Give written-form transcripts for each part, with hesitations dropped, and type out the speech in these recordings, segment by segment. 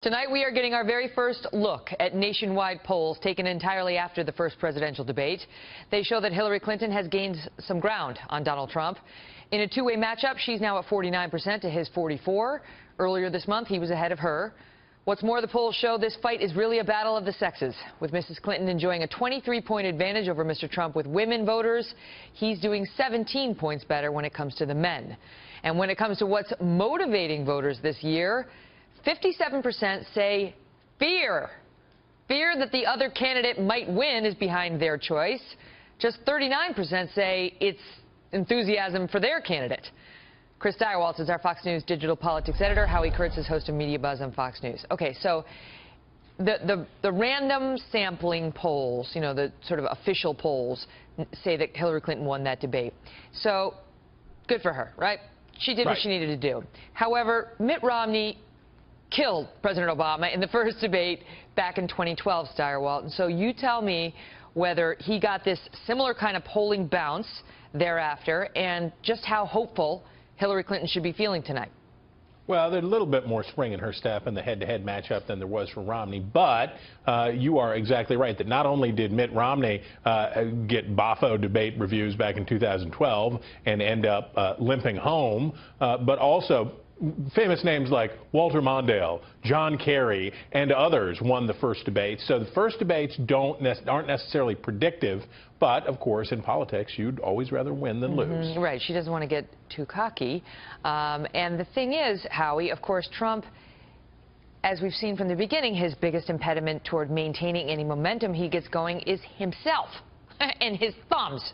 Tonight we are getting our very first look at nationwide polls taken entirely after the first presidential debate. They show that Hillary Clinton has gained some ground on Donald Trump. In a two-way matchup, she's now at 49% to his 44%. Earlier this month, he was ahead of her. What's more, the polls show this fight is really a battle of the sexes, with Mrs. Clinton enjoying a 23-point advantage over Mr. Trump with women voters. He's doing 17 points better when it comes to the men. And when it comes to what's motivating voters this year, 57% say fear. Fear that the other candidate might win is behind their choice. Just 39% say it's enthusiasm for their candidate. Chris Direwaltz is our Fox News digital politics editor. Howie Kurtz is host of Media Buzz on Fox News. Okay, so the random sampling polls, you know, the sort of official polls, say that Hillary Clinton won that debate. So good for her, right? She did what she needed to do. However, Mitt Romney killed President Obama in the first debate back in 2012, Direwaltz. And so you tell me whether he got this similar kind of polling bounce thereafter and just how hopeful Hillary Clinton should be feeling tonight. Well, there's a little bit more spring in her step in the head-to-head matchup than there was for Romney. But you are exactly right that not only did Mitt Romney get boffo debate reviews back in 2012 and end up limping home, but also famous names like Walter Mondale, John Kerry, and others won the first debate. So the first debates aren't necessarily predictive, but of course in politics you'd always rather win than lose. Right. She doesn't want to get too cocky. And the thing is, Howie, of course, Trump, as we've seen from the beginning, his biggest impediment toward maintaining any momentum he gets going is himself and his thumbs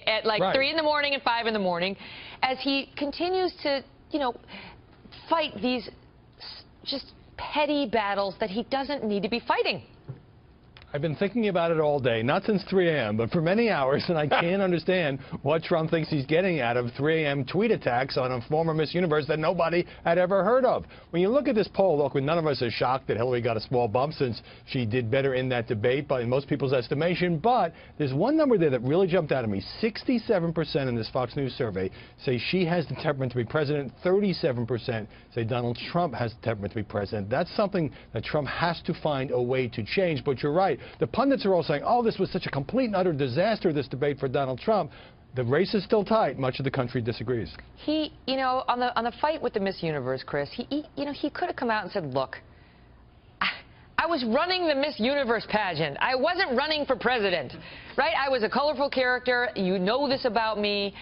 at like 3 in the morning and 5 in the morning as he continues to, you know, fight these just petty battles that he doesn't need to be fighting. I've been thinking about it all day, not since 3 a.m., but for many hours, and I can't understand what Trump thinks he's getting out of 3 a.m. tweet attacks on a former Miss Universe that nobody had ever heard of. When you look at this poll, look, none of us are shocked that Hillary got a small bump since she did better in that debate, but in most people's estimation. But there's one number there that really jumped out at me. 67% in this Fox News survey say she has the temperament to be president. 37% say Donald Trump has the temperament to be president. That's something that Trump has to find a way to change. But you're right. The pundits are all saying, oh, this was such a complete and utter disaster, this debate for Donald Trump. The race is still tight. Much of the country disagrees. He, you know, on the fight with the Miss Universe, Chris, he could have come out and said, look, I was running the Miss Universe pageant. I wasn't running for president, right? I was a colorful character. You know this about me.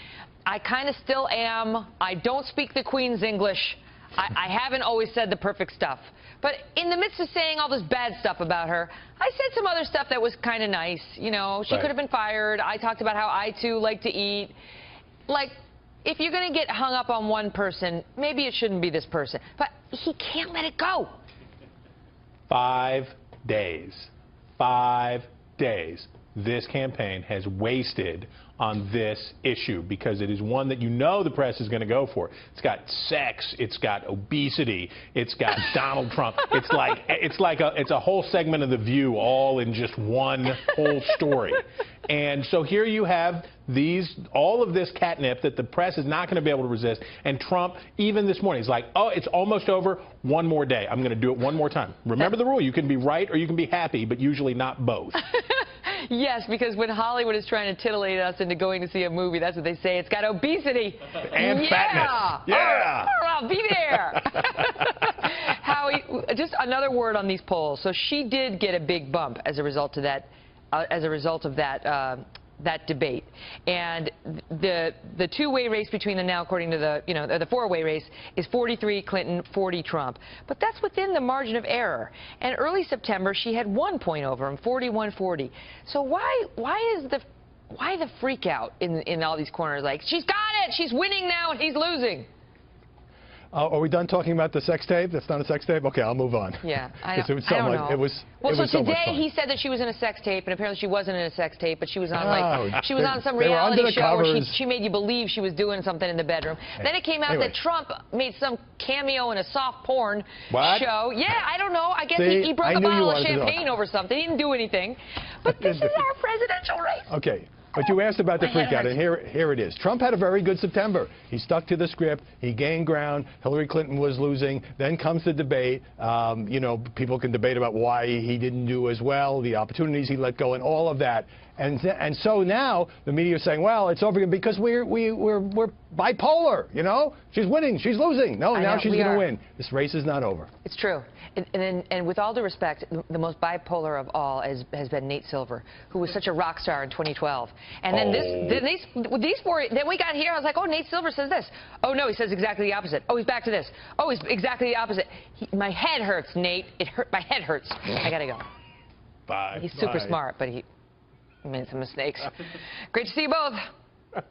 I kind of still am. I don't speak the Queen's English. I haven't always said the perfect stuff. But in the midst of saying all this bad stuff about her, I said some other stuff that was kind of nice. You know, she could have been fired. I talked about how I, too, like to eat. Like, if you're going to get hung up on one person, maybe it shouldn't be this person. But he can't let it go. 5 days. 5 days. This campaign has wasted on this issue because it is one that you know the press is going to go for. It's got sex, it's got obesity, it's got Donald Trump. It's a whole segment of The View all in just one whole story. And so here you have all of this catnip that the press is not going to be able to resist. And Trump, even this morning, he's like, oh, it's almost over. One more day. I'm going to do it one more time. Remember the rule. You can be right or you can be happy, but usually not both. Yes, because when Hollywood is trying to titillate us into going to see a movie, that's what they say. It's got obesity. And fatness. Yeah. Oh, I'll be there. Howie, just another word on these polls. So she did get a big bump as a result of that. That debate, and the two-way race between them now, according to the four-way race, is 43 Clinton, 40 Trump. But that's within the margin of error. And early September, she had 1 point over him, 41-40. So why the freak out in all these corners? Like, she's got it, she's winning now, and he's losing. Are we done talking about the sex tape? That's not a sex tape? Okay, I'll move on. Yeah, I don't know. Well, so today he said that she was in a sex tape, and apparently she wasn't in a sex tape, but she was on she was on some reality show where she made you believe she was doing something in the bedroom. Then it came out that Trump made some cameo in a soft porn show. Yeah, I don't know. I guess he broke a bottle of champagne over something. He didn't do anything. But this is our presidential race. Okay. But you asked about the My head freak out, and hurts. here it is. Trump had a very good September. He stuck to the script. He gained ground. Hillary Clinton was losing. Then comes the debate. You know, people can debate about why he didn't do as well, the opportunities he let go, and all of that. And so now the media is saying, well, it's over because we're bipolar. You know, she's winning, she's losing. No, now she's going to win. This race is not over. It's true. And with all due respect, the most bipolar of all has been Nate Silver, who was such a rock star in 2012. And then then we got here. I was like, oh, Nate Silver says this. Oh no, he says exactly the opposite. Oh, he's back to this. Oh, he's exactly the opposite. My head hurts, Nate. My head hurts. I gotta go. Bye. He's super smart, but he made some mistakes. Great to see you both.